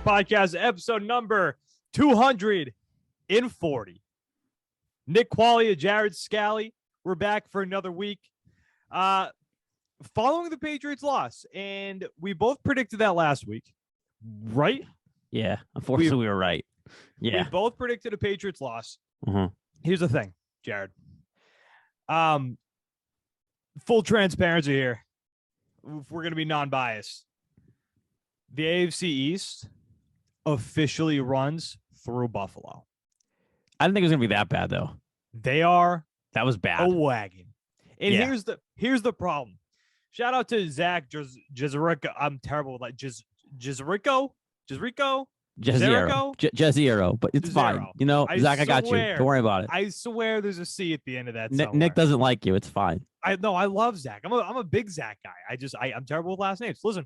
Podcast, episode number 240. Nick Qualia, Jared Scally, we're back for another week. Following the Patriots loss, and we both predicted that last week, right? Yeah, unfortunately, we were right. Yeah. We both predicted a Patriots loss. Mm-hmm. Here's the thing, Jared. Full transparency here. If we're going to be non-biased. The AFC East officially runs through Buffalo. I didn't think it was going to be that bad, though. They are that was bad. A wagon. And here's the problem. Shout out to Zach Jezerico. I'm terrible with that. Jezerico? Jeziero, but it's fine. You know, Zach, I got you. Don't worry about it. I swear there's a C at the end of that. Nick doesn't like you. It's fine. I love Zach. I'm a big Zach guy. I'm terrible with last names. Listen,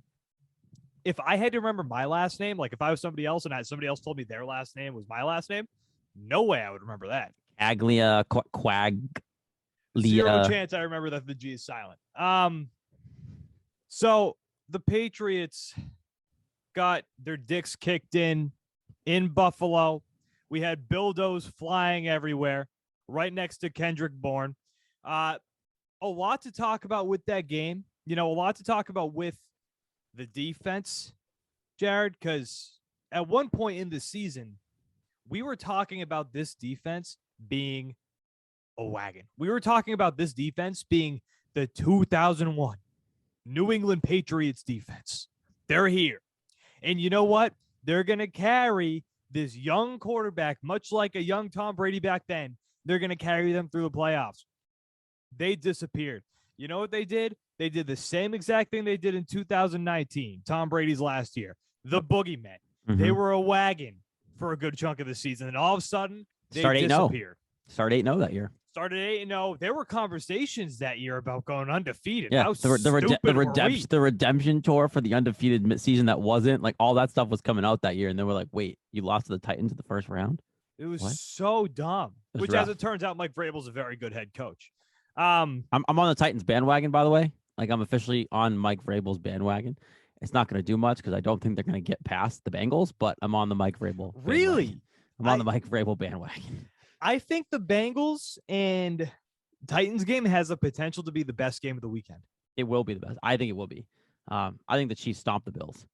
if I had to remember my last name, like if I was somebody else and somebody else told me their last name was my last name, no way I would remember that. Aglia, Quag. Zero chance I remember that the G is silent. So the Patriots got their dicks kicked in Buffalo. We had dildos flying everywhere, right next to Kendrick Bourne. A lot to talk about with that game. You know, a lot to talk about with the defense, Jared, because at one point in the season, we were talking about this defense being a wagon. We were talking about this defense being the 2001 New England Patriots defense. They're here. And you know what? They're going to carry this young quarterback, much like a young Tom Brady back then. They're going to carry them through the playoffs. They disappeared. You know what they did? They did the same exact thing they did in 2019, Tom Brady's last year. The boogeymen. Mm-hmm. They were a wagon for a good chunk of the season. And all of a sudden, they disappeared. Started 8-0 that year. Started 8-0. There were conversations that year about going undefeated. Yeah, the redemption tour for the undefeated season that wasn't, like, all that stuff was coming out that year. And they were like, wait, you lost to the Titans in the first round? It was so dumb, which, rough. As it turns out, Mike Vrabel's a very good head coach. I'm on the Titans bandwagon, by the way. Like, I'm officially on Mike Vrabel's bandwagon. It's not going to do much because I don't think they're going to get past the Bengals, but I'm on the Mike Vrabel bandwagon. Really? I'm on the Mike Vrabel bandwagon. I think the Bengals and Titans game has the potential to be the best game of the weekend. It will be the best. I think it will be. I think the Chiefs stomp the Bills.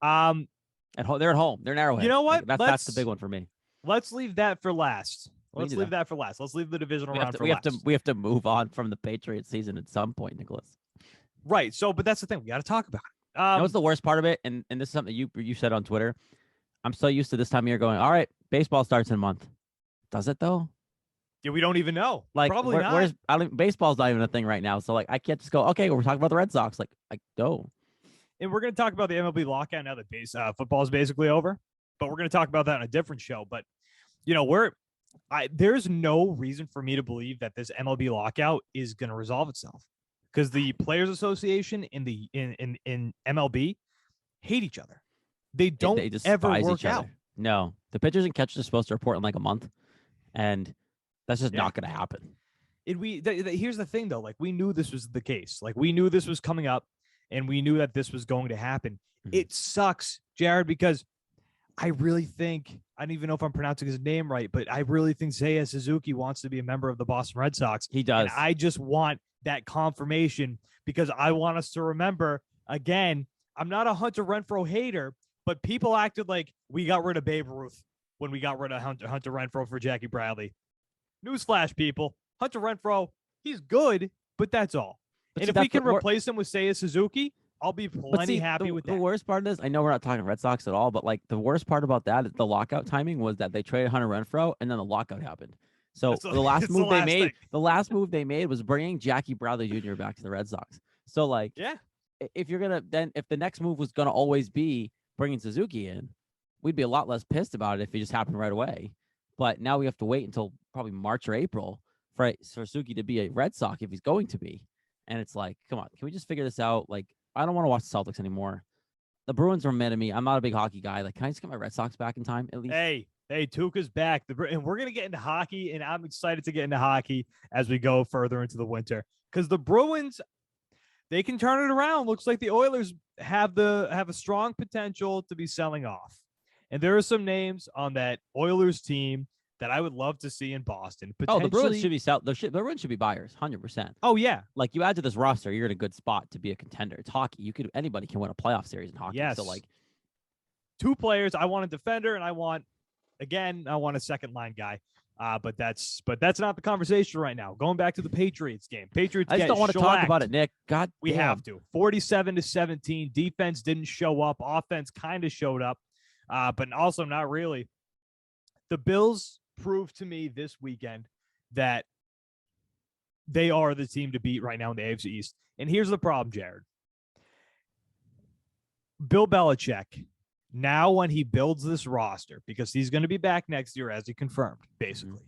They're at home. They're narrowhead. You know what? Like, that's the big one for me. Let's leave that for last. Let's leave that for last. Let's leave the divisional round for last. We have to move on from the Patriots season at some point, Nicholas. Right. So, but that's the thing. We got to talk about it. You know what's the worst part of it? And this is something you said on Twitter. I'm so used to this time of year going, all right, baseball starts in a month. Does it, though? Yeah, we don't even know. Like, probably not. Baseball's not even a thing right now. So, like, I can't just go, okay, we're talking about the Red Sox. Like, no. And we're going to talk about the MLB lockout now that football is basically over. But we're going to talk about that on a different show. But, you know, there's no reason for me to believe that this MLB lockout is going to resolve itself. Because the Players Association in MLB hate each other. They don't ever work out. No, the pitchers and catchers are supposed to report in like a month, and that's just not going to happen. Here's the thing, though. Like, we knew this was the case. Like, we knew this was coming up, and we knew that this was going to happen. Mm-hmm. It sucks, Jared, because I really think, I don't even know if I'm pronouncing his name right, but I really think Seiya Suzuki wants to be a member of the Boston Red Sox. He does. And I just want that confirmation because I want us to remember, again, I'm not a Hunter Renfroe hater, but people acted like we got rid of Babe Ruth when we got rid of Hunter Renfroe for Jackie Bradley. Newsflash, people. Hunter Renfroe, he's good, but that's all. And if we can replace him with Seiya Suzuki, I'll be plenty happy with that. The worst part of this, I know we're not talking Red Sox at all, but like the worst part about that is the lockout timing was that they traded Hunter Renfroe and then the lockout happened. So the last move they made was bringing Jackie Bradley Jr. back to the Red Sox. So like, yeah, if the next move was going to always be bringing Suzuki in, we'd be a lot less pissed about it if it just happened right away. But now we have to wait until probably March or April for Suzuki to be a Red Sox if he's going to be. And it's like, come on, can we just figure this out? Like, I don't want to watch the Celtics anymore. The Bruins are mad at me. I'm not a big hockey guy. Like, can I just get my Red Sox back in time at least? Hey, Tuukka's back. And we're going to get into hockey, and I'm excited to get into hockey as we go further into the winter. Because the Bruins, they can turn it around. Looks like the Oilers have a strong potential to be selling off. And there are some names on that Oilers team that I would love to see in Boston. Oh, the Bruins Potentially, should be sell. The Bruins should be buyers, 100%. oh yeah, Like you add to this roster, you're in a good spot to be a contender. It's hockey. Anybody can win a playoff series in hockey. yes. So like, two players. I want a defender, and I want a second line guy. But that's not the conversation right now. Going back to the Patriots game. Patriots. I just don't want to talk about it, Nick. God, we damn. have to. 47-17. Defense didn't show up. Offense kind of showed up, but also not really. The Bills proved to me this weekend that they are the team to beat right now in the AFC East. And here's the problem, Jared. Bill Belichick, now when he builds this roster, because he's going to be back next year, as he confirmed, basically.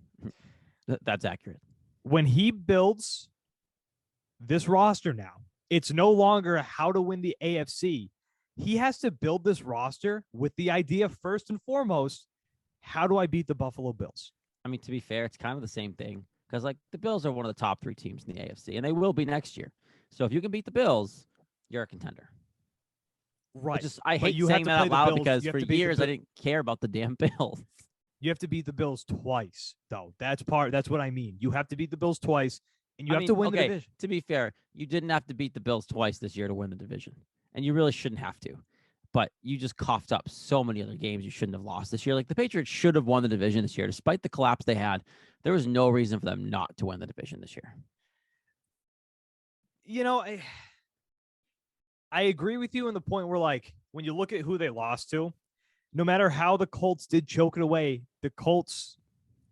That's accurate. When he builds this roster now, it's no longer how to win the AFC. He has to build this roster with the idea, first and foremost, how do I beat the Buffalo Bills? I mean, to be fair, it's kind of the same thing because, like, the Bills are one of the top 3 teams in the AFC, and they will be next year. So if you can beat the Bills, you're a contender. Right. I hate saying that out loud because for years I didn't care about the damn Bills. You have to beat the Bills twice, though. That's what I mean. You have to beat the Bills twice, and you have to win the division. To be fair, you didn't have to beat the Bills twice this year to win the division, and you really shouldn't have to. But you just coughed up so many other games you shouldn't have lost this year. Like the Patriots should have won the division this year, despite the collapse they had. There was no reason for them not to win the division this year. You know, I agree with you in the point where, like, when you look at who they lost to, no matter how the Colts did choke it away, the Colts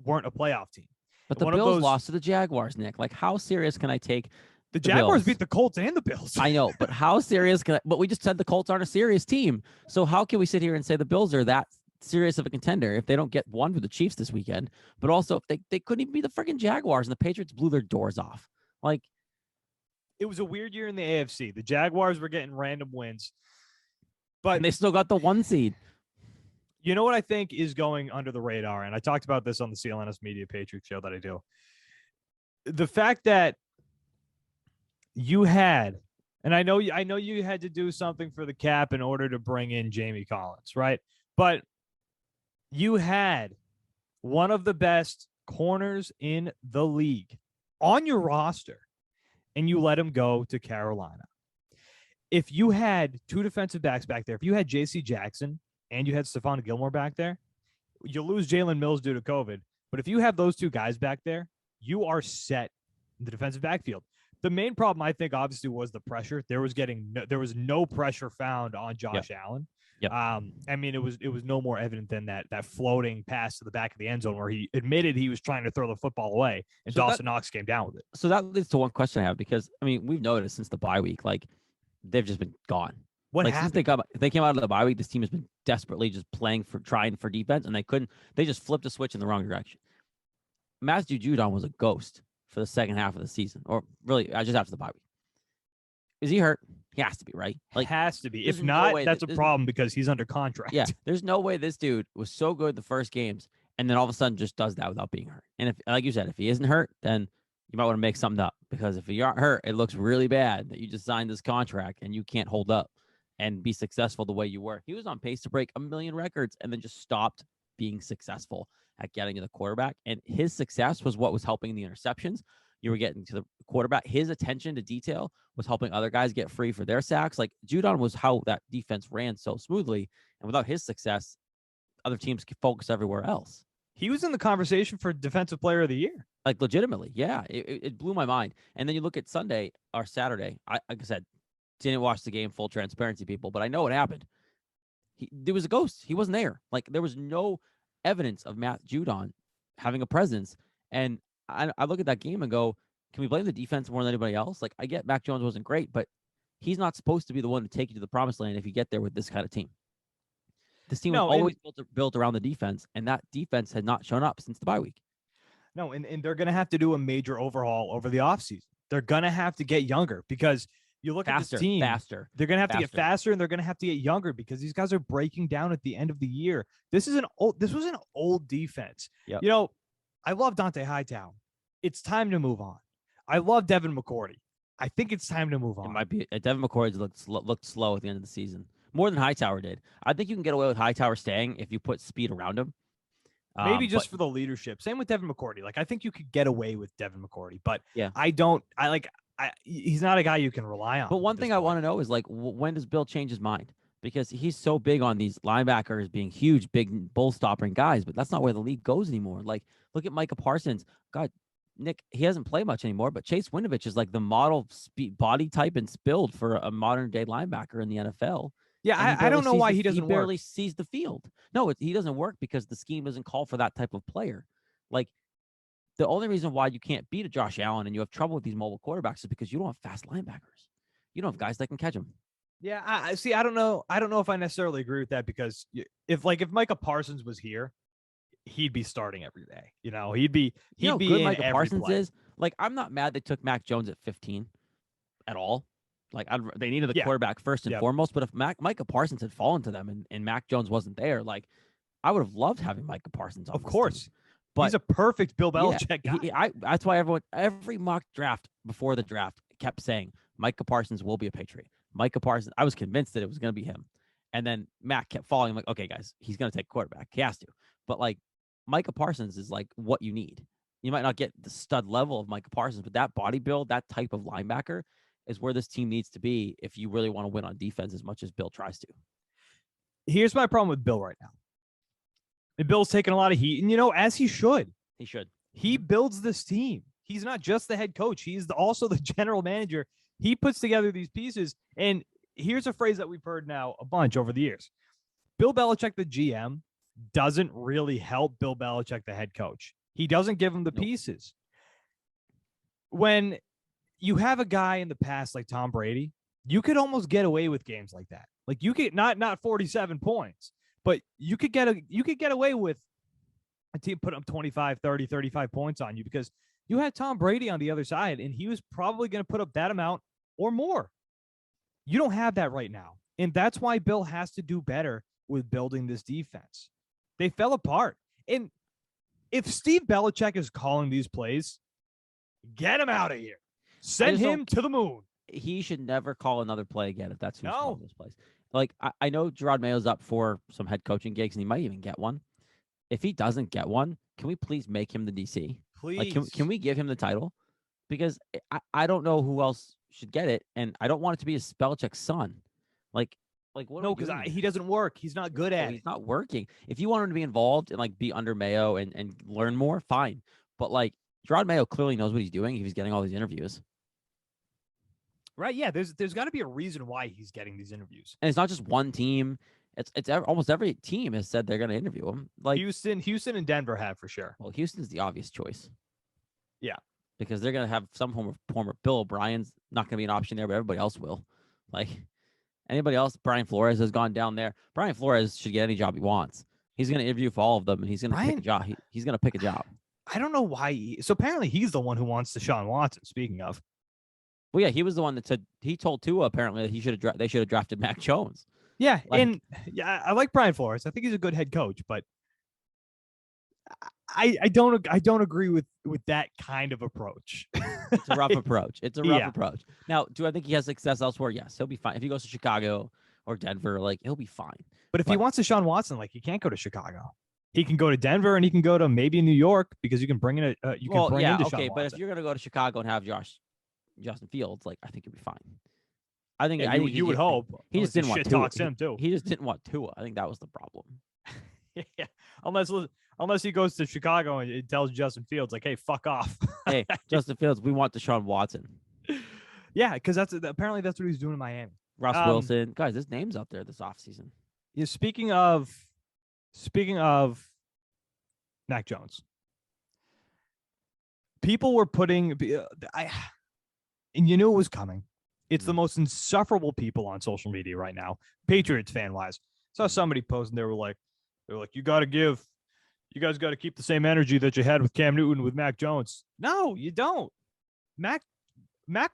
weren't a playoff team. But the Bills lost to the Jaguars, Nick. Like, how serious can I take the Jaguars beat the Colts and the Bills? I know, but how serious can I? But we just said the Colts aren't a serious team. So how can we sit here and say the Bills are that serious of a contender if they don't get one with the Chiefs this weekend? But also, if they couldn't even be the freaking Jaguars, and the Patriots blew their doors off. Like, it was a weird year in the AFC. The Jaguars were getting random wins, but they still got the 1 seed. You know what I think is going under the radar, and I talked about this on the CLNS Media Patriots show that I do. The fact that you had, and I know you had to do something for the cap in order to bring in Jamie Collins, right? But you had one of the best corners in the league on your roster, and you let him go to Carolina. If you had 2 defensive backs back there, if you had J.C. Jackson and you had Stephon Gilmore back there, you lose Jalen Mills due to COVID. But if you have those 2 guys back there, you are set in the defensive backfield. The main problem, I think, obviously, was the pressure. There was no pressure found on Josh Allen. Yep. I mean, it was no more evident than that floating pass to the back of the end zone where he admitted he was trying to throw the football away, and Dawson Knox came down with it. So that leads to one question I have, because I mean, we've noticed since the bye week, like, they've just been gone. What happened? Since they came out of the bye week, this team has been desperately just trying for defense, and they couldn't. They just flipped a switch in the wrong direction. Matthew Judon was a ghost for the second half of the season, or really just after the bye week. Is he hurt? He has to be, right? Like, has to be. If not, that's a problem because he's under contract. Yeah, there's no way this dude was so good the first games and then all of a sudden just does that without being hurt. And if, like you said, if he isn't hurt, then you might want to make something up, because if you aren't hurt, it looks really bad that you just signed this contract and you can't hold up and be successful the way you were. He was on pace to break 1 million records and then just stopped being successful at getting to the quarterback. And his success was what was helping the interceptions. You were getting to the quarterback. His attention to detail was helping other guys get free for their sacks. Like, Judon was how that defense ran so smoothly. And without his success, other teams could focus everywhere else. He was in the conversation for Defensive Player of the Year. Like, legitimately. Yeah. It blew my mind. And then you look at Sunday or Saturday. Like I said, didn't watch the game, full transparency, people, but I know what happened. There was a ghost. He wasn't there. Like, there was no evidence of Matt Judon having a presence. And I look at that game and go, can we blame the defense more than anybody else? Like, I get Mac Jones wasn't great, but he's not supposed to be the one to take you to the promised land if you get there with this kind of team. This team was always built around the defense, and that defense had not shown up since the bye week. No, and they're going to have to do a major overhaul over the offseason. They're going to have to get younger, because you look at this team, they're going to have to get faster, and they're going to have to get younger, because these guys are breaking down at the end of the year. This was an old defense. Yep. You know, I love Dante Hightower. It's time to move on. I love Devin McCourty. I think it's time to move It on. might be. Devin McCourty looked slow at the end of the season, more than Hightower did. I think you can get away with Hightower staying if you put speed around him. Maybe But just for the leadership. Same with Devin McCourty. Like I think you could get away with Devin McCourty, but yeah. he's not a guy you can rely on. But one thing I want to know is like, when does Bill change his mind? Because he's so big on these linebackers being huge, big bull stopping guys, but that's not where the league goes anymore. Like, look at Micah Parsons. God, Nick, he hasn't played much anymore, but Chase Winovich is like the model speed, body type and build for a modern day linebacker in the NFL. Yeah, I don't know why he doesn't He barely work. sees the field. No, he doesn't work because the scheme doesn't call for that type of player. Like, the only reason why you can't beat a Josh Allen and you have trouble with these mobile quarterbacks is because you don't have fast linebackers. You don't have guys that can catch them. Yeah, I see. I don't know if I necessarily agree with that because if Micah Parsons was here, he'd be starting every day. You know, he'd be good in Micah every Parsons play. is. Like, I'm not mad they took Mac Jones at 15 at all. Like, they needed the quarterback first and foremost. But if Micah Parsons had fallen to them and Mac Jones wasn't there, like, I would have loved having Micah Parsons on. Of course. Team. But he's a perfect Bill Belichick guy. That's why every mock draft before the draft kept saying Micah Parsons will be a Patriot. Micah Parsons, I was convinced that it was going to be him. And then Mac kept falling. I'm like, okay, guys, he's going to take quarterback. He has to. But, like, Micah Parsons is, like, what you need. You might not get the stud level of Micah Parsons, but that body build, that type of linebacker is where this team needs to be if you really want to win on defense as much as Bill tries to. Here's my problem with Bill right now. And Bill's taking a lot of heat, and, as he should. He should. He builds this team. He's not just the head coach. He's also the general manager. He puts together these pieces. And here's a phrase that we've heard now a bunch over the years. Bill Belichick, the GM, doesn't really help Bill Belichick, the head coach. He doesn't give him the pieces. When you have a guy in the past like Tom Brady, you could almost get away with games like that. Like you could not 47 points, but you could get away with a team put up 25, 30, 35 points on you because you had Tom Brady on the other side, and he was probably going to put up that amount or more. You don't have that right now, and that's why Bill has to do better with building this defense. They fell apart, and if Steve Belichick is calling these plays, get him out of here. Send him to the moon. He should never call another play again if that's who's calling those plays. Like, I know Gerard Mayo's up for some head coaching gigs, and he might even get one. If he doesn't get one, can we please make him the DC? Please. Like, can we give him the title? Because I don't know who else should get it, and I don't want it to be a Belichick's son. Like what? No, because he doesn't work. He's not good at it. He's not working. If you want him to be involved and like be under Mayo and learn more, fine. But like Gerard Mayo clearly knows what he's doing if he's getting all these interviews. Right? Yeah. There's got to be a reason why he's getting these interviews. And it's not just one team. It's almost every team has said they're going to interview him. Like Houston and Denver have for sure. Well, Houston's the obvious choice. Yeah. Because they're going to have some former Bill O'Brien's not going to be an option there, but everybody else will. Like anybody else, Brian Flores has gone down there. Brian Flores should get any job he wants. He's going to interview for all of them, and he's going to pick a job. He's going to pick a job. I don't know why. So apparently he's the one who wants Deshaun Watson, speaking of. Well, yeah, he was the one that said he told Tua apparently that they should have drafted Mac Jones. Yeah, and I like Brian Flores. I think he's a good head coach, but I don't agree with that kind of approach. It's a rough approach. It's a rough approach. Now, do I think he has success elsewhere? Yes, he'll be fine. If he goes to Chicago or Denver, like he'll be fine. But if he wants Deshaun Watson, like he can't go to Chicago. He can go to Denver and he can go to maybe New York because you can bring in Deshaun Watson. But if you're gonna go to Chicago and have Justin Fields, like I think you'll be fine. I think you would hope. He just didn't want Tua. Talks him too. He just didn't want Tua. I think that was the problem. Yeah, unless he goes to Chicago and it tells Justin Fields like, "Hey, fuck off." Hey, Justin Fields, we want Deshaun Watson. Yeah, because apparently that's what he's doing in Miami. Russ Wilson, guys, his name's up there this offseason. Yeah, speaking of Mac Jones, people were putting and you knew it was coming. It's the most insufferable people on social media right now, Patriots fan wise. Saw somebody posting, they were like, you guys got to keep the same energy that you had with Cam Newton with Mac Jones. No, you don't. Mac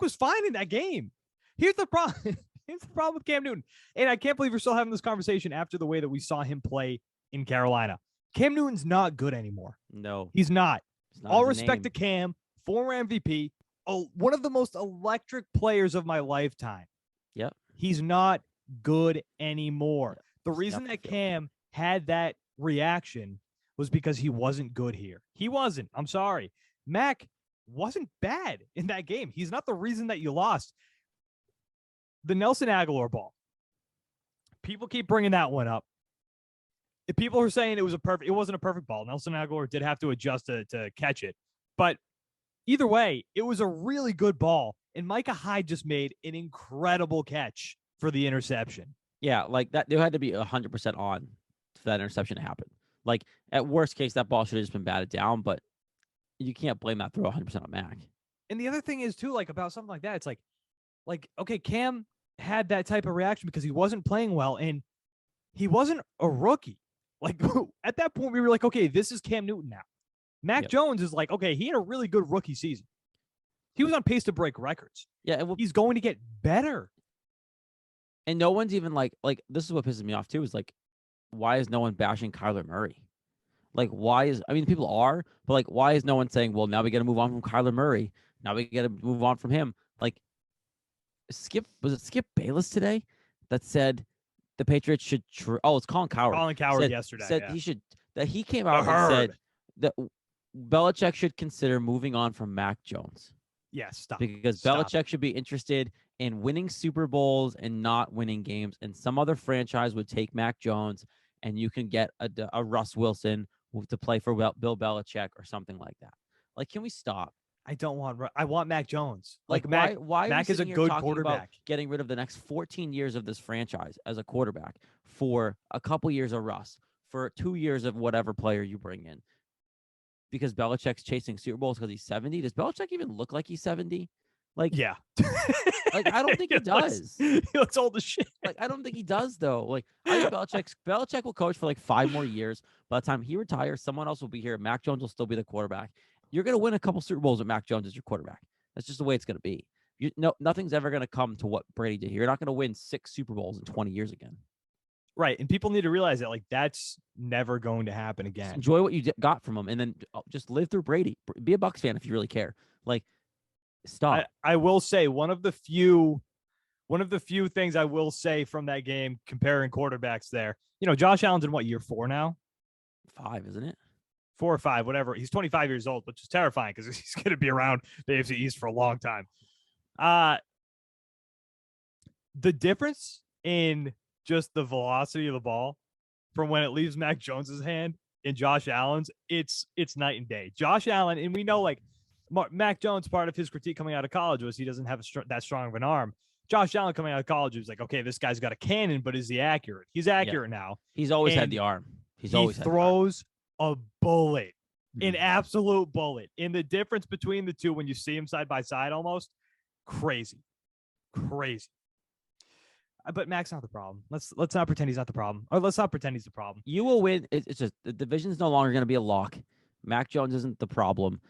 was fine in that game. Here's the problem. Here's the problem with Cam Newton. And I can't believe we're still having this conversation after the way that we saw him play in Carolina. Cam Newton's not good anymore. No, he's not. it's not All respect to Cam, former MVP, one of the most electric players of my lifetime. Yep. He's not good anymore. The Step reason the that field. Cam had that reaction was because he wasn't good here. He wasn't. I'm sorry. Mac wasn't bad in that game. He's not the reason that you lost. The Nelson Aguilar ball. People keep bringing that one up. If people are saying it wasn't a perfect ball. Nelson Aguilar did have to adjust to catch it. But either way, it was a really good ball. And Micah Hyde just made an incredible catch for the interception. Yeah, like that. There had to be 100% on for that interception to happen. Like at worst case, that ball should have just been batted down, but you can't blame that throw 100% on Mac. And the other thing is too, like about something like that, it's like okay, Cam had that type of reaction because he wasn't playing well and he wasn't a rookie. Like at that point, we were like, okay, this is Cam Newton now. Mac Jones is like, okay, he had a really good rookie season. He was on pace to break records. Yeah, he's going to get better. And no one's even like this is what pisses me off too, is like, why is no one bashing Kyler Murray? Like, people are, but like, why is no one saying, well, now we got to move on from Kyler Murray. Now we got to move on from him. Like, was it Skip Bayless today that said the Patriots should, it's Colin Cowherd. Colin Cowherd yesterday said he came out and said that Belichick should consider moving on from Mac Jones. Yeah, stop. Because Belichick should be interested in winning Super Bowls and not winning games. And some other franchise would take Mac Jones, and you can get a Russ Wilson to play for Bill Belichick or something like that. Like, can we stop? I want Mac Jones. Like Mac Mac is a good quarterback. About getting rid of the next 14 years of this franchise as a quarterback for a couple years of Russ, for 2 years of whatever player you bring in. Because Belichick's chasing Super Bowls because he's 70. Does Belichick even look like he's 70? Like, yeah. Like, I don't think he does. He looks old as shit. Like, I don't think he does, though. Like, I think Belichick will coach for like 5 more years. By the time he retires, someone else will be here. Mac Jones will still be the quarterback. You're going to win a couple Super Bowls with Mac Jones as your quarterback. That's just the way it's going to be. Nothing's ever going to come to what Brady did here. You're not going to win 6 Super Bowls in 20 years again. Right. And people need to realize that, like, that's never going to happen again. Just enjoy what you got from him, and then just live through Brady. Be a Bucs fan if you really care. Like, stop. I will say one of the few things I will say from that game, comparing quarterbacks there, Josh Allen's in what, year 4 now? 5, isn't it? 4 or 5, whatever. He's 25 years old, which is terrifying because he's going to be around the AFC East for a long time. The difference in just the velocity of the ball from when it leaves Mac Jones's hand and Josh Allen's, it's night and day. Josh Allen, and we know, like, Mac Jones, part of his critique coming out of college was he doesn't have that strong of an arm. Josh Allen coming out of college was like, okay, this guy's got a cannon, but is he accurate? He's accurate now. He's always had the arm. He throws a bullet, an absolute bullet. And the difference between the two when you see them side by side, almost crazy. But Mac's not the problem. Let's not pretend he's not the problem. Or let's not pretend he's the problem. You will win. It's just the division's no longer going to be a lock. Mac Jones isn't the problem.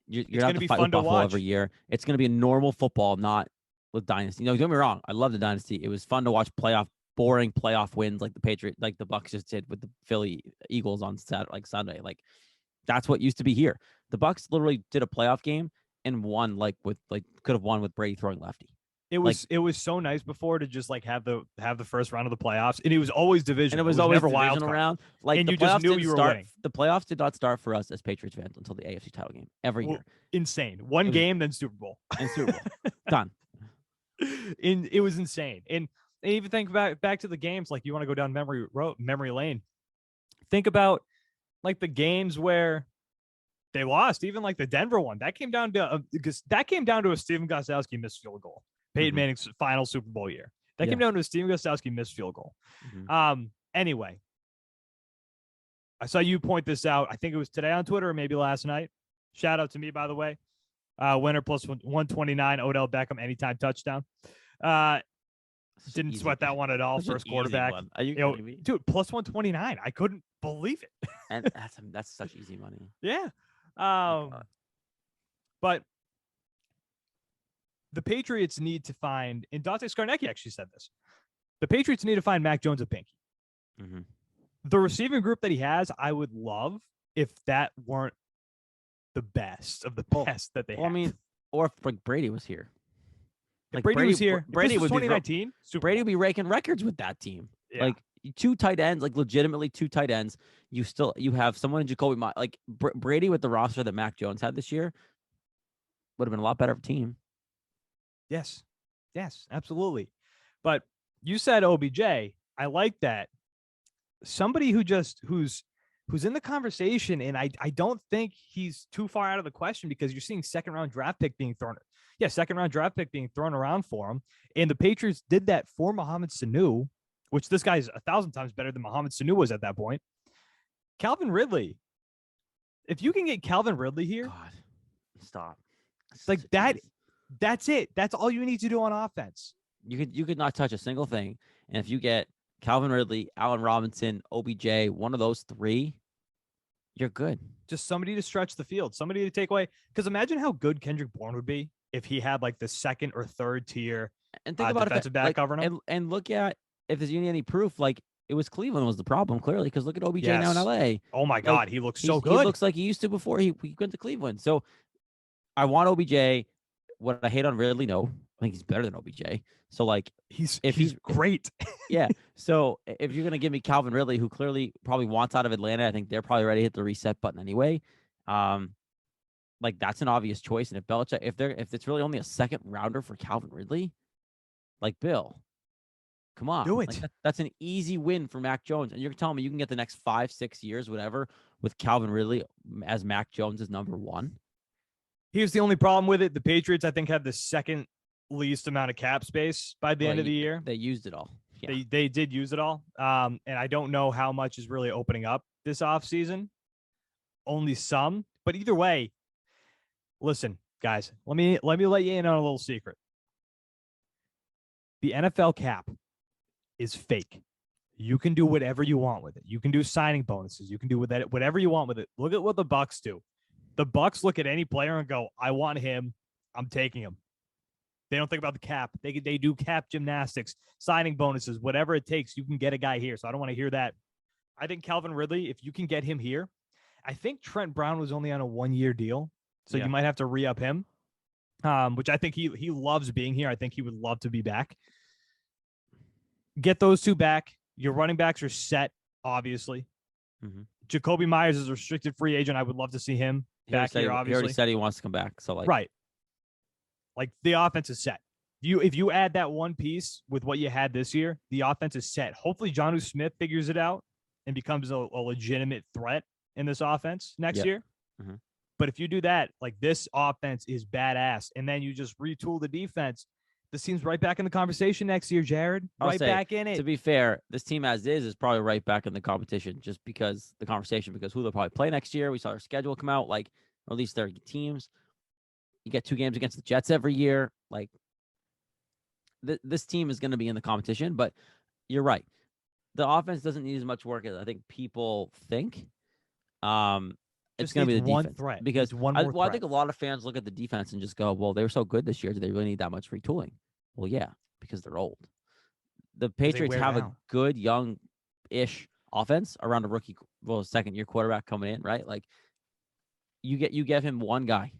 You're going to fight with Buffalo every year. It's going to be a normal football, not with dynasty. Don't get me wrong. I love the dynasty. It was fun to watch boring playoff wins like the Patriots, like the Bucs just did with the Philly Eagles on Sunday. Like, that's what used to be here. The Bucs literally did a playoff game and won could have won with Brady throwing lefty. It was so nice before to just like have the first round of the playoffs, and it was always division. And it was always never wild round. Like, and you just knew you were winning. The playoffs did not start for us as Patriots fans until the AFC title game every year. Insane. One game, then Super Bowl. And Super Bowl. Done. And it was insane. And even think back to the games, like, you want to go down memory lane. Think about like the games where they lost, even like the Denver one. That came down to a Steven Gostkowski missed field goal. Peyton Manning's final Super Bowl year. That came down to a Steven Gostkowski missed field goal. Anyway, I saw you point this out. I think it was today on Twitter or maybe last night. Shout out to me, by the way. Winner plus 129, Odell Beckham anytime touchdown. Didn't sweat that one at all. First quarterback. Are you kidding me? Dude, plus 129. I couldn't believe it. And that's such easy money. Yeah. But the Patriots need to find, and Dante Scarnecchia actually said this, the Patriots need to find Mac Jones a pinky. The receiving group that he has, I would love if that weren't the best of the best that they have. I mean, Or if like Brady was here. If Like Brady was here, if Brady this was would be 2019, Super Brady Bowl. would be raking records with that team. Yeah. Like two tight ends, like legitimately two tight ends. You have someone in Jacoby, like Brady with the roster that Mac Jones had this year would have been a lot better of a team. Yes. Yes, absolutely. But you said OBJ. I like that. Somebody who's in the conversation, and I don't think he's too far out of the question because you're seeing second round draft pick being thrown. Yeah, second round draft pick being thrown around for him. And the Patriots did that for Mohamed Sanu, which this guy's 1,000 times better than Mohamed Sanu was at that point. Calvin Ridley. If you can get Calvin Ridley here, God, stop. like that, that's it. That's all you need to do on offense. You could not touch a single thing, and if you get Calvin Ridley, Allen Robinson, OBJ, one of those three, you're good. Just somebody to stretch the field, somebody to take away. Because imagine how good Kendrick Bourne would be if he had like the second or third tier And think about defensive it, back like, covering him. and look at if there's any proof. Like it was Cleveland was the problem clearly because look at OBJ now in Yes. LA. Oh my Like God, he looks so he good. looks like he used to before he went to Cleveland. So I want OBJ. What I hate on Ridley, no, I think he's better than OBJ. So like he's he's great. yeah. So if you're gonna give me Calvin Ridley, who clearly probably wants out of Atlanta, I think they're probably ready to hit the reset button anyway. Like that's an obvious choice. And if Belichick, if it's really only a second rounder for Calvin Ridley, like Bill, come on, Do it. like that's an easy win for Mac Jones. And you're telling me you can get the next 5-6 years, whatever, with Calvin Ridley as Mac Jones is number one. Here's the only problem with it. The Patriots, I think, have the second least amount of cap space by the end of the year. They used it all. Yeah. They did use it all. And I don't know how much is really opening up this offseason. Only some. But either way, listen, guys, let me let you in on a little secret. The NFL cap is fake. You can do whatever you want with it. You can do signing bonuses. You can do with that whatever you want with it. Look at what the Bucks do. The Bucks look at any player and go, "I want him. I'm taking him." They don't think about the cap. They do cap gymnastics, signing bonuses, whatever it takes. You can get a guy here. So I don't want to hear that. I think Calvin Ridley, if you can get him here, I think Trent Brown was only on a 1-year deal, so you might have to re-up him. Which I think he loves being here. I think he would love to be back. Get those two back. Your running backs are set, obviously. Mm-hmm. Jacoby Myers is a restricted free agent. I would love to see him back here, obviously. He already said he wants to come back. So, like, right. Like, the offense is set. If you add that one piece with what you had this year, the offense is set. Hopefully, Jonnu Smith figures it out and becomes a legitimate threat in this offense next year. Mm-hmm. But if you do that, like, this offense is badass, and then you just retool the defense, this team's right back in the conversation next year, Jared. Back in it. To be fair, this team as is probably right back in the competition just because the conversation, because who they'll probably play next year. We saw their schedule come out, like, or at least their teams. You get 2 games against the Jets every year. Like, this team is going to be in the competition, but you're right. The offense doesn't need as much work as I think people think. It's going to be the one defense threat because I think a lot of fans look at the defense and just go, well, they were so good this year. Do they really need that much retooling? Well, yeah, because they're old. The Patriots have a good young-ish offense around a rookie, second-year quarterback coming in, right? Like you give him one guy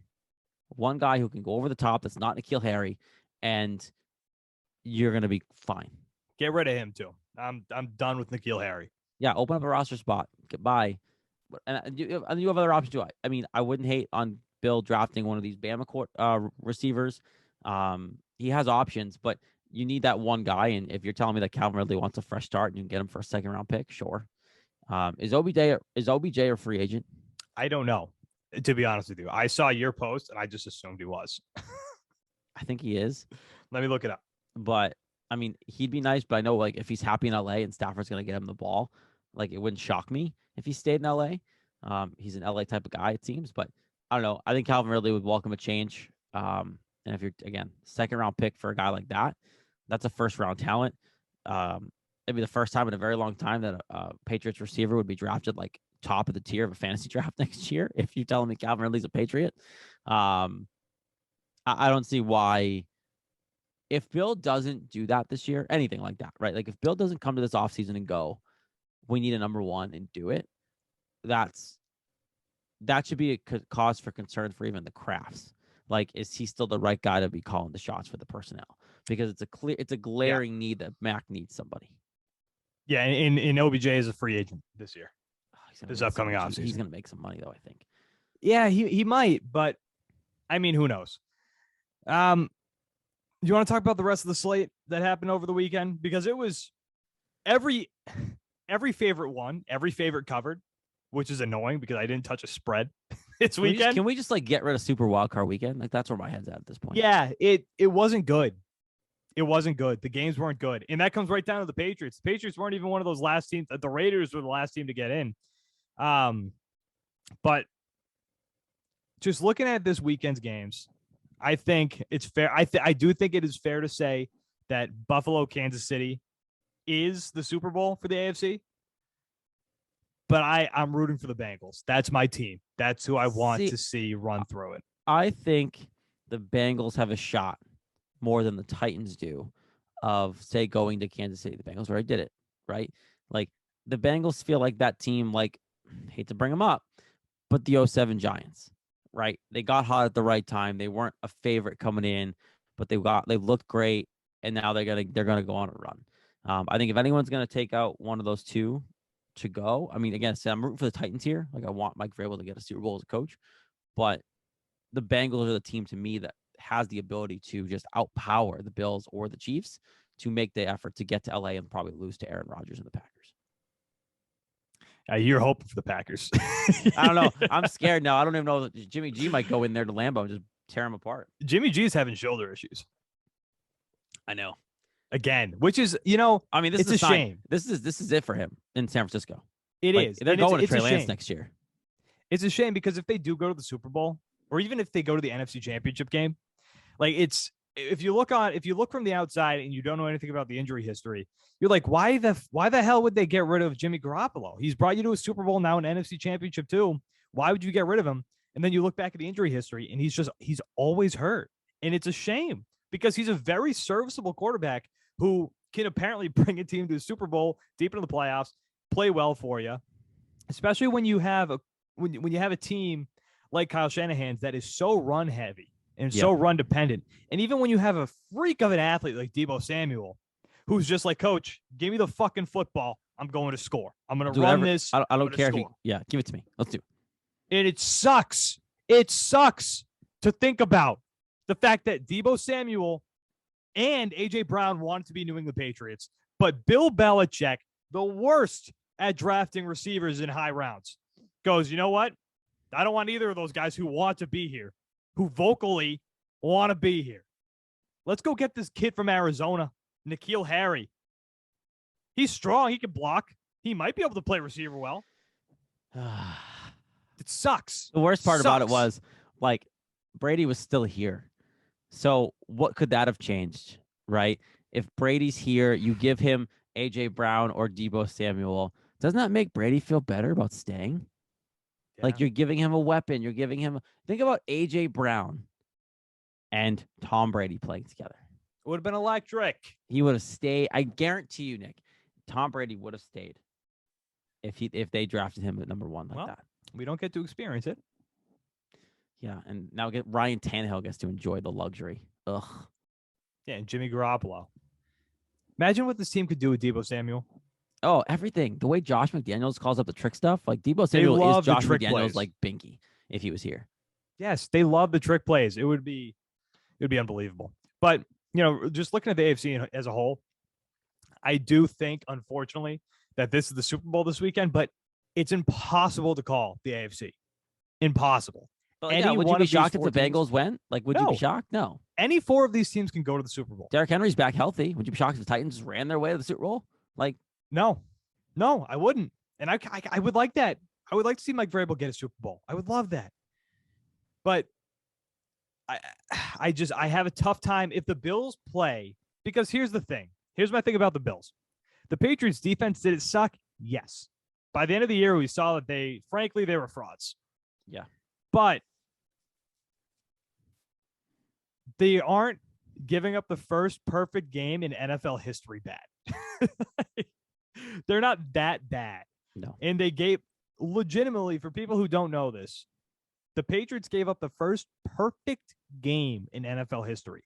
who can go over the top. That's not N'Keal Harry, and you're going to be fine. Get rid of him too. I'm done with N'Keal Harry. Yeah, open up a roster spot. Goodbye. And you have other options too. I mean, I wouldn't hate on Bill drafting one of these Bama receivers. He has options, but you need that one guy. And if you're telling me that Calvin Ridley wants a fresh start and you can get him for a 2nd-round pick, sure. Is OBJ a free agent? I don't know, to be honest with you. I saw your post and I just assumed he was. I think he is. Let me look it up. But I mean, he'd be nice. But I know, like, if he's happy in LA and Stafford's going to get him the ball, like, it wouldn't shock me if he stayed in LA. He's an LA type of guy, it seems. But I don't know. I think Calvin Ridley would welcome a change. And if you're, again, 2nd-round pick for a guy like that, that's a 1st-round talent. It'd be the first time in a very long time that a Patriots receiver would be drafted like top of the tier of a fantasy draft next year. If you're telling me Calvin Ridley's a Patriot, I don't see why. If Bill doesn't do that this year, anything like that, right? Like if Bill doesn't come to this offseason and go, we need a number 1 and do it, that should be a cause for concern for even the Crafts. Like, is he still the right guy to be calling the shots for the personnel? Because it's a glaring need that Mac needs somebody. Yeah, and OBJ is a free agent this year. This upcoming offseason. He's gonna make some money though, I think. Yeah, he might, but I mean, who knows? Do you want to talk about the rest of the slate that happened over the weekend? Because it was every favorite won, every favorite covered, which is annoying because I didn't touch a spread this weekend. Can we just like get rid of Super Wildcard Weekend? Like, that's where my head's at this point. Yeah, it wasn't good. It wasn't good. The games weren't good. And that comes right down to the Patriots. The Patriots weren't even one of those last teams. The Raiders were the last team to get in. But just looking at this weekend's games, I think it's fair. I do think it is fair to say that Buffalo, Kansas City is the Super Bowl for the AFC. But I'm rooting for the Bengals. That's my team. That's who I want to see run through it. I think the Bengals have a shot more than the Titans do of, say, going to Kansas City. The Bengals already did it, right? Like, the Bengals feel like that team, like, hate to bring them up, but the 07 Giants, right? They got hot at the right time. They weren't a favorite coming in, but they looked great, and now they're gonna go on a run. I think if anyone's gonna take out one of those two to go, I mean, again, I'm rooting for the Titans here. Like, I want Mike Vrabel to get a Super Bowl as a coach, but the Bengals are the team to me that has the ability to just outpower the Bills or the Chiefs to make the effort to get to LA and probably lose to Aaron Rodgers and the Packers. You're hoping for the Packers. I don't know. I'm scared now. I don't even know that Jimmy G might go in there to Lambeau and just tear him apart. Jimmy G is having shoulder issues. I know. Again, which is, I mean, it's a shame. This is it for him in San Francisco. It is. They're going to Trey Lance next year. It's a shame because if they do go to the Super Bowl, or even if they go to the NFC Championship game, like, if you look from the outside and you don't know anything about the injury history, you're like, why the hell would they get rid of Jimmy Garoppolo? He's brought you to a Super Bowl, now an NFC Championship too. Why would you get rid of him? And then you look back at the injury history and he's always hurt. And it's a shame because he's a very serviceable quarterback who can apparently bring a team to the Super Bowl, deep into the playoffs, play well for you, especially when you have a team like Kyle Shanahan's that is so run heavy and so run dependent. And even when you have a freak of an athlete like Deebo Samuel, who's just like, coach, give me the fucking football. I'm going to score. I'm going to run this. I don't care. Give it to me. Let's do it. And it sucks. It sucks to think about the fact that Deebo Samuel and A.J. Brown wanted to be New England Patriots, but Bill Belichick, the worst at drafting receivers in high rounds, goes, you know what? I don't want either of those guys who want to be here, who vocally want to be here. Let's go get this kid from Arizona, N'Keal Harry. He's strong. He can block. He might be able to play receiver well. It sucks. The worst part about it was, like, Brady was still here. So what could that have changed, right? If Brady's here, you give him A.J. Brown or Deebo Samuel. Doesn't that make Brady feel better about staying? Yeah. Like, you're giving him a weapon. You're giving him think about A.J. Brown and Tom Brady playing together. It would have been electric. He would have stayed. I guarantee you, Nick, Tom Brady would have stayed if they drafted him at number 1 like that. We don't get to experience it. Yeah, and now Ryan Tannehill gets to enjoy the luxury. Ugh. Yeah, and Jimmy Garoppolo. Imagine what this team could do with Deebo Samuel. Oh, everything. The way Josh McDaniels calls up the trick stuff. Like, Deebo Samuel is Josh McDaniels plays. Like Binky if he was here. Yes, they love the trick plays. It would be unbelievable. But, just looking at the AFC as a whole, I do think, unfortunately, that this is the Super Bowl this weekend, but it's impossible to call the AFC. Impossible. Would you be shocked if the Bengals went? Like, would you be shocked? No. Any 4 of these teams can go to the Super Bowl. Derrick Henry's back healthy. Would you be shocked if the Titans ran their way to the Super Bowl? Like, no, I wouldn't. And I would like that. I would like to see Mike Vrabel get a Super Bowl. I would love that. But I have a tough time if the Bills play, because here's the thing. Here's my thing about the Bills. The Patriots defense, did it suck? Yes. By the end of the year, we saw that they were frauds. Yeah. But they aren't giving up the first perfect game in NFL history bad. They're not that bad. No. And they gave, legitimately, for people who don't know this, The Patriots gave up the first perfect game in NFL history.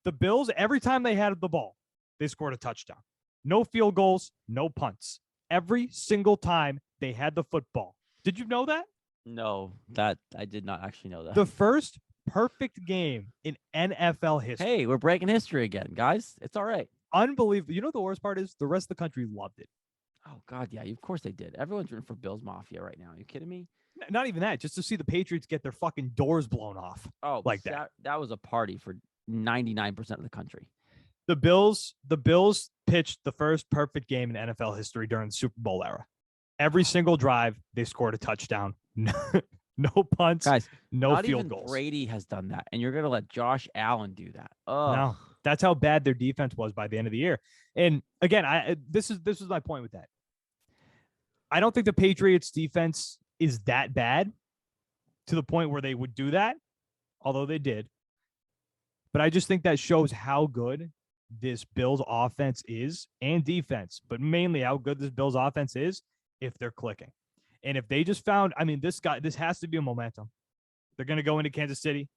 The Bills, every time they had the ball, they scored a touchdown. No field goals, no punts. Every single time they had the football. Did you know that? No, that I did not actually know that. The first perfect game in NFL history. Hey, we're breaking history again, guys. It's all right. Unbelievable. You know what the worst part is? The rest of the country loved it. Oh, God, yeah. Of course they did. Everyone's rooting for Bills Mafia right now. Are you kidding me? Not even that. Just to see the Patriots get their fucking doors blown off. Oh, like that. That was a party for 99% of the country. The Bills pitched the first perfect game in NFL history during the Super Bowl era. Every single drive, they scored a touchdown. No punts, guys. No not field even goals. Brady has done that, and you're gonna let Josh Allen do that? Oh no, that's how bad their defense was by the end of the year. And again, this is my point with that. I don't think the Patriots defense is that bad to the point where they would do that, although they did. But I just think that shows how good this Bills offense is and defense, but mainly how good this Bills offense is if they're clicking. And if they just found, this has to be a momentum. They're going to go into Kansas City,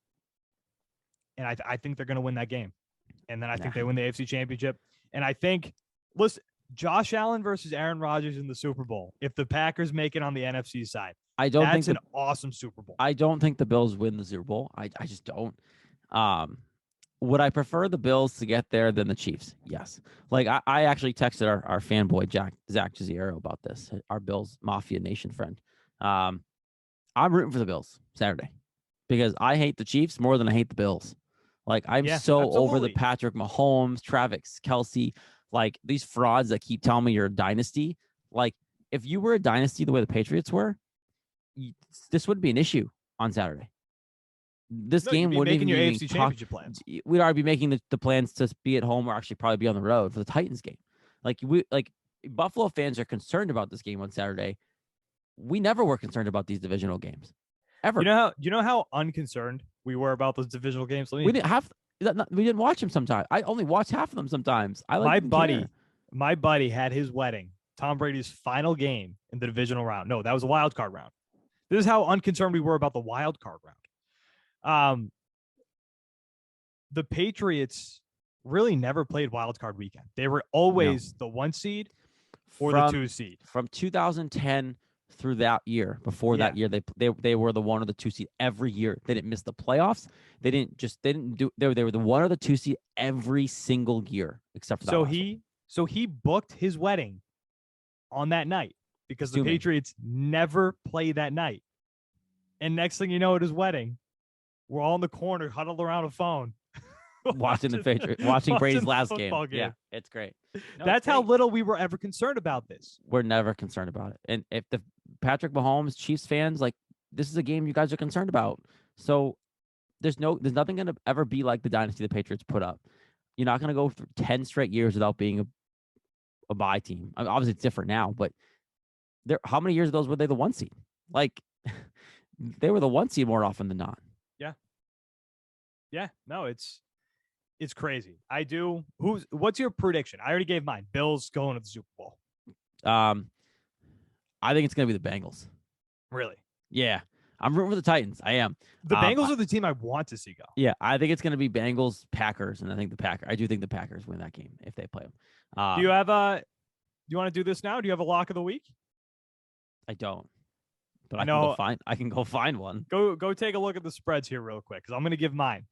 and I think they're going to win that game. And then I think they win the AFC Championship. And I think, listen, Josh Allen versus Aaron Rodgers in the Super Bowl, if the Packers make it on the NFC side, that's an awesome Super Bowl. I don't think the Bills win the Super Bowl. I just don't. Would I prefer the Bills to get there than the Chiefs? Yes. Like I actually texted our fanboy Zach Jaziero about this, our Bills Mafia Nation friend. I'm rooting for the Bills Saturday because I hate the Chiefs more than I hate the Bills. Like I'm over the Patrick Mahomes, Travis Kelce, like these frauds that keep telling me you're a dynasty. Like if you were a dynasty the way the Patriots were, this wouldn't be an issue on Saturday. This game wouldn't even be your AFC Championship plans. We'd already be making the plans to be at home or actually probably be on the road for the Titans game. Like Buffalo fans are concerned about this game on Saturday. We never were concerned about these divisional games, ever. You know how unconcerned we were about those divisional games. We didn't watch them sometimes. I only watched half of them sometimes. My buddy had his wedding, Tom Brady's final game in the divisional round. No, that was a wild card round. This is how unconcerned we were about the wild card round. The Patriots really never played wild card weekend. They were always the 1 seed or the 2 seed. From 2010 through that year, before that year, they were the 1 or the 2 seed every year. They didn't miss the playoffs. They were the 1 or the 2 seed every single year, except for that. So he booked his wedding on that night because the Patriots never play that night. And next thing you know, at his wedding, we're all in the corner, huddled around a phone, watching Brady's last game. Yeah, it's great. No, that's how little we were ever concerned about this. We're never concerned about it. And if the Patrick Mahomes Chiefs fans, like, this is a game you guys are concerned about. So there's nothing going to ever be like the dynasty the Patriots put up. You're not going to go through 10 straight years without being a bye team. I mean, obviously it's different now, but how many years of those were they the 1 seed? Like, they were the 1 seed more often than not. Yeah, no, it's crazy. What's your prediction? I already gave mine. Bills going to the Super Bowl. I think it's going to be the Bengals. Really? Yeah. I'm rooting for the Titans. I am. The Bengals are the team I want to see go. Yeah, I think it's going to be Bengals, Packers, and I do think the Packers win that game if they play them. Do you want to do this now? Do you have a lock of the week? I don't. But I can go find one. Go take a look at the spreads here real quick because I'm going to give mine.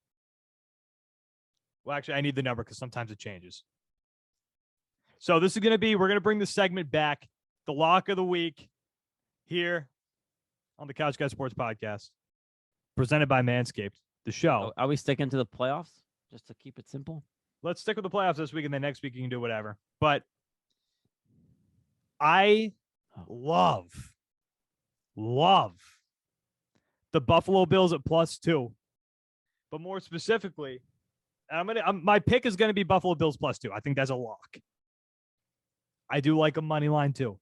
Well, actually, I need the number because sometimes it changes. So this is going to be, we're going to bring the segment back, the lock of the week here on the Couch Guys Sports Podcast, presented by Manscaped, the show. Are we sticking to the playoffs just to keep it simple? Let's stick with the playoffs this week, and then next week you can do whatever. But I love the Buffalo Bills at +2. But more specifically, my pick is going to be Buffalo Bills +2. I think that's a lock. I do like a money line too.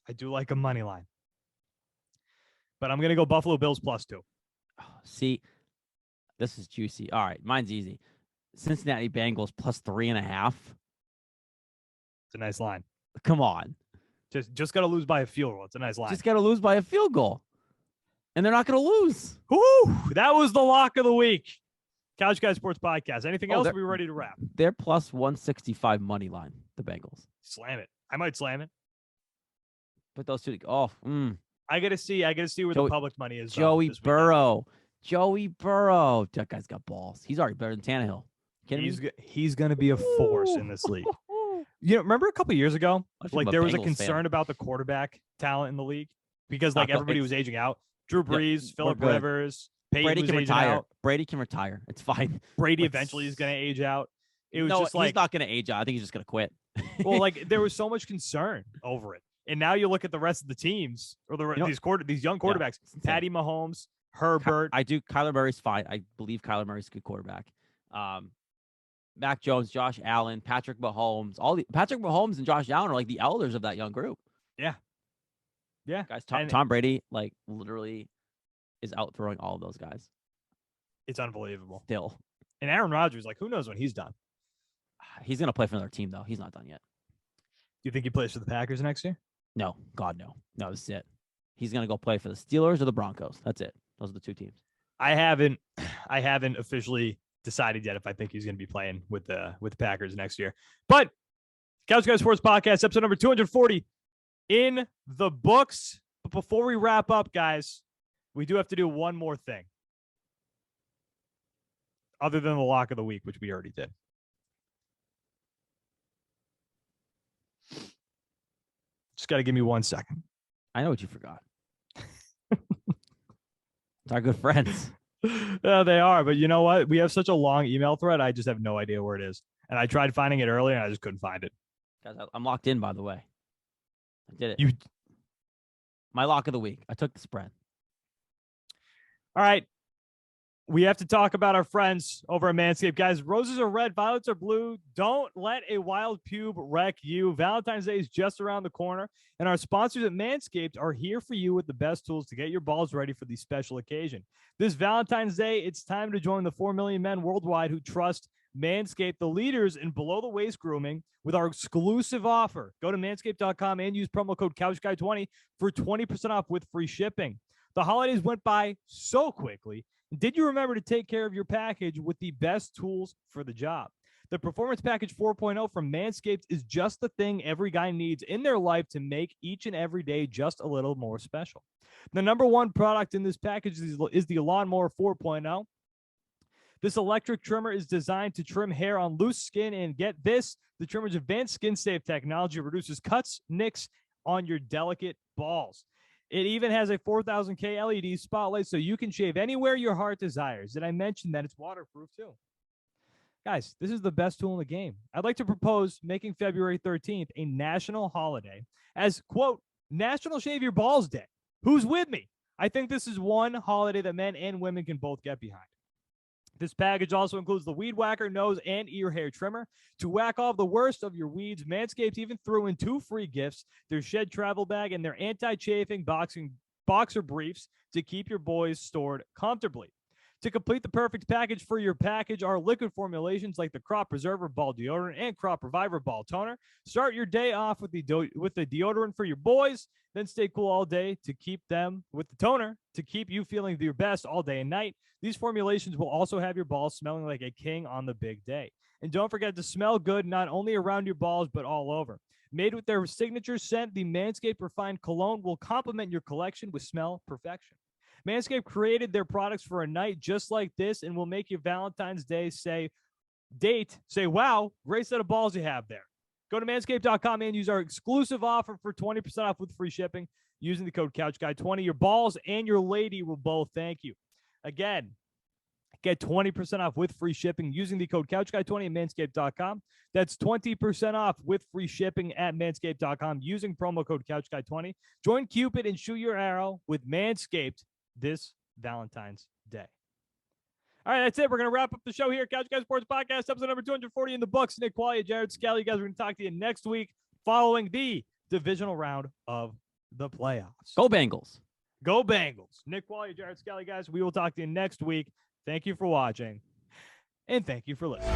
But I'm going to go Buffalo Bills +2. See, this is juicy. All right, mine's easy. Cincinnati Bengals +3.5. It's a nice line. Come on. Just got to lose by a field goal. It's a nice line. Just got to lose by a field goal. and they're not going to lose. Whoo! That was the lock of the week. Couch Guys Sports Podcast. Anything else? Are we ready to wrap? They're plus 165 money line, the Bengals. Slam it. I might slam it. Put those two. I gotta see where the public money is. Joey Burrow. That guy's got balls. He's already better than Tannehill. He's gonna be a force in this league. Remember a couple years ago, like there was a concern about the quarterback talent in the league because like everybody was aging out. Drew Brees, Phillip Rivers, Brady can retire. Brady can retire. It's fine. Brady eventually is gonna age out. It was just he's not gonna age out. I think he's just gonna quit. Well, like there was so much concern over it, and now you look at the rest of the teams or these young quarterbacks: Patty Mahomes, Herbert. Kyler Murray's fine. I believe Kyler Murray's a good quarterback. Mac Jones, Josh Allen, Patrick Mahomes. Patrick Mahomes and Josh Allen are like the elders of that young group. Yeah. Guys, Tom Brady like literally is out throwing all of those guys. It's unbelievable. Still. And Aaron Rodgers, like who knows when he's done? He's gonna play for another team though. He's not done yet. Do you think he plays for the Packers next year? No, God no. No, this is it. He's gonna go play for the Steelers or the Broncos. That's it. Those are the two teams. I haven't officially decided yet if I think he's going to be playing with the Packers next year. But Couch Guys Sports Podcast, episode number 240 in the books. But before we wrap up, guys, we do have to do one more thing. Other than the lock of the week, which we already did. Just got to give me 1 second. I know what you forgot. It's our good friends. Yeah, they are. But you know what? We have such a long email thread. I just have no idea where it is. And I tried finding it earlier, and I just couldn't find it. Guys, I'm locked in, by the way. I did it. My lock of the week. I took the spread. All right. We have to talk about our friends over at Manscaped. Guys, roses are red, violets are blue. Don't let a wild pube wreck you. Valentine's Day is just around the corner, and our sponsors at Manscaped are here for you with the best tools to get your balls ready for the special occasion. This Valentine's Day, it's time to join the 4 million men worldwide who trust Manscaped, the leaders in below-the-waist grooming, with our exclusive offer. Go to manscaped.com and use promo code CouchGuy20 for 20% off with free shipping. The holidays went by so quickly. Did you remember to take care of your package with the best tools for the job? The Performance Package 4.0 from Manscaped is just the thing every guy needs in their life to make each and every day just a little more special. The number one product in this package is the Lawnmower 4.0. This electric trimmer is designed to trim hair on loose skin, and get this, the trimmer's advanced skin-safe technology reduces cuts, nicks on your delicate balls. It even has a 4000K LED spotlight so you can shave anywhere your heart desires. Did I mention that it's waterproof too? Guys, this is the best tool in the game. I'd like to propose making February 13th a national holiday as, quote, National Shave Your Balls Day. Who's with me? I think this is one holiday that men and women can both get behind. This package also includes the Weed Whacker nose and ear hair trimmer. To whack off the worst of your weeds, Manscaped even threw in 2 free gifts, their Shed travel bag and their anti-chafing boxer briefs to keep your boys stored comfortably. To complete the perfect package for your package are liquid formulations like the Crop Preserver Ball Deodorant and Crop Reviver Ball Toner. Start your day off with the deodorant for your boys, then stay cool all day to keep them with the toner to keep you feeling your best all day and night. These formulations will also have your balls smelling like a king on the big day. And don't forget to smell good not only around your balls, but all over. Made with their signature scent, the Manscaped Refined Cologne will complement your collection with smell perfection. Manscaped created their products for a night just like this and will make your Valentine's Day say, wow, great set of balls you have there. Go to manscaped.com and use our exclusive offer for 20% off with free shipping using the code CouchGuy20. Your balls and your lady will both thank you. Again, get 20% off with free shipping using the code CouchGuy20 at manscaped.com. That's 20% off with free shipping at manscaped.com using promo code CouchGuy20. Join Cupid and shoot your arrow with Manscaped this Valentine's Day. All right, that's it. We're going to wrap up the show here. Couch Guys Sports Podcast, episode number 240 in the books. Nick Qualia, Jared Scally. You guys are going to talk to you next week following the divisional round of the playoffs. Go Bengals. Go Bengals. Nick Qualia, Jared Scally, guys. We will talk to you next week. Thank you for watching, and thank you for listening.